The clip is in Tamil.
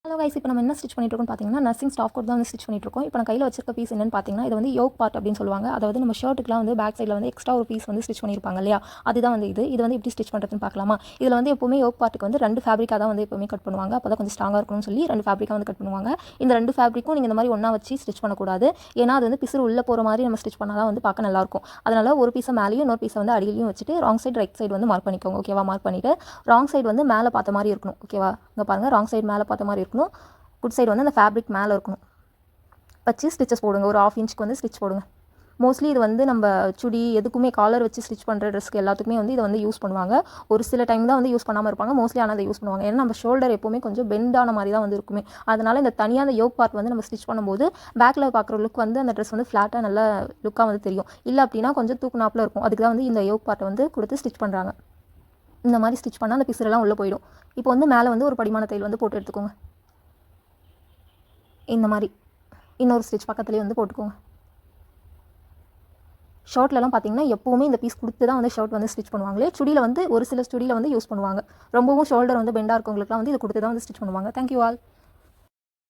ஹலோ கைஸ், இப்போ நம்ம என்ன ஸ்டிச் பண்ணிட்டு இருக்கோம்னு பார்த்தீங்கன்னா நர்சிங் ஸ்டாஃப் கோட் தான் வந்து ஸ்டிச் பண்ணிட்டு இருக்கோம். இப்போ நான் கையில் வச்சிருக்க பீஸ் என்னன்னு பார்த்தீங்கன்னா இது வந்து யோக் பார்ட் அப்படின்னு சொல்லுவாங்க. அதாவது நம்ம ஷர்ட்டுக்குலாம் வந்து பேக் சைடில் வந்து எக்ஸ்ட்ரா ஒரு பீஸ் வந்து ஸ்டிச் பண்ணியிருப்பாங்க இல்லையா, அதுதான் வந்து இது வந்து எப்படி ஸ்டிச் பண்ணுறதுன்னு பார்க்கலாமா. இதில் வந்து எப்போவுமே யோக் பார்ட்டுக்கு வந்து 2 ஃபேப்ரிக்காக தான் வந்து எப்போவுமே கட் பண்ணுவாங்க. அப்போ தான் கொஞ்சம் ஸ்ட்ராங்காக இருக்கணும்னு சொல்லி 2 ஃபேப்ரிக்காக வந்து கட் பண்ணுவாங்க. இந்த 2 ஃபேப்ரிக்கும் நீங்கள் இந்த மாதிரி ஒன்றா வச்சு ஸ்டிச் பண்ணக்கூடாது. ஏன்னா அது வந்து பிசுறு உள்ளே போகிற மாதிரி நம்ம ஸ்டிச் பண்ணால் தான் வந்து பார்க்க நல்லாயிருக்கும். அதனால் ஒரு பீஸை மேலேயும் இன்னொரு பீஸை வந்து அடியிலையும் வச்சுட்டு ராங் சைடு ரைட் சைடு வந்து மார்க் பண்ணிக்கோங்க. ஓகேவா? மார்க் பண்ணிவிட்டு ராங் சைடு வந்து மேலே பார்த்த மாதிரி இருக்கணும். ஓகேவா? இங்கே பாருங்கள், ராங் சைடு மேலே பார்த்த மாதிரி இருக்கணும். குட் சைடு வந்து அந்த ஃபேப்ரிக் மேலே இருக்கணும். வச்சு ஸ்டிச்சஸ் போடுங்க. ஒரு 1/2 இன்ச்சுக்கு வந்து ஸ்டிச் போடுங்க. மோஸ்ட்லி இது வந்து நம்ம சுடி எதுக்குமே காலர் வச்சு ஸ்டிச் பண்ணுற ட்ரெஸ்க்கு எல்லாத்துக்குமே வந்து இதை வந்து யூஸ் பண்ணுவாங்க. ஒரு சில டைம் தான் வந்து யூஸ் பண்ணாமல் இருப்பாங்க. மோஸ்ட்லி ஆனால் அதை யூஸ் பண்ணுவாங்க. ஏன்னா நம்ம ஷோல்டர் எப்போவுமே கொஞ்சம் பெண்டான மாதிரி தான் வந்து இருக்குமே. அதனால் இந்த தனியாக அந்த யோக் பார்ட் வந்து நம்ம ஸ்டிச் பண்ணும்போது பேக்கில் பார்க்குற லுக் வந்து அந்த ட்ரெஸ் வந்து ஃப்ளாட்டாக நல்ல லுக்காக வந்து தெரியும். இல்லை அப்படின்னா கொஞ்சம் தூக்குனாப்பில் இருக்கும். அதுக்கு தான் வந்து இந்த யோக் பார்ட்டை வந்து கொடுத்து ஸ்டிச் பண்ணுறாங்க. இந்த மாதிரி ஸ்டிச் பண்ணால் அந்த பிசுரெல்லாம் உள்ளே போயிடும். இப்போ வந்து மேலே வந்து ஒரு படிமான தையல் வந்து போட்டு எடுத்துக்கோங்க. இந்த மாதிரி இன்னொரு ஸ்டிச் பக்கத்துலேயே வந்து போட்டுக்கோங்க. ஷர்ட்லலாம் பார்த்தீங்கன்னா எப்போவுமே இந்த பீஸ் கொடுத்து தான் வந்து ஷர்ட் வந்து ஸ்டிச் பண்ணுவாங்களே. சுடியில் வந்து ஒரு சில ஸ்டுடியில் வந்து யூஸ் பண்ணுவாங்க. ரொம்பவும் ஷோல்டர் வந்து பெண்டாக இருக்கவங்களுக்குலாம் வந்து இது கொடுத்து தான் வந்து ஸ்டிச் பண்ணுவாங்க. Thank you all.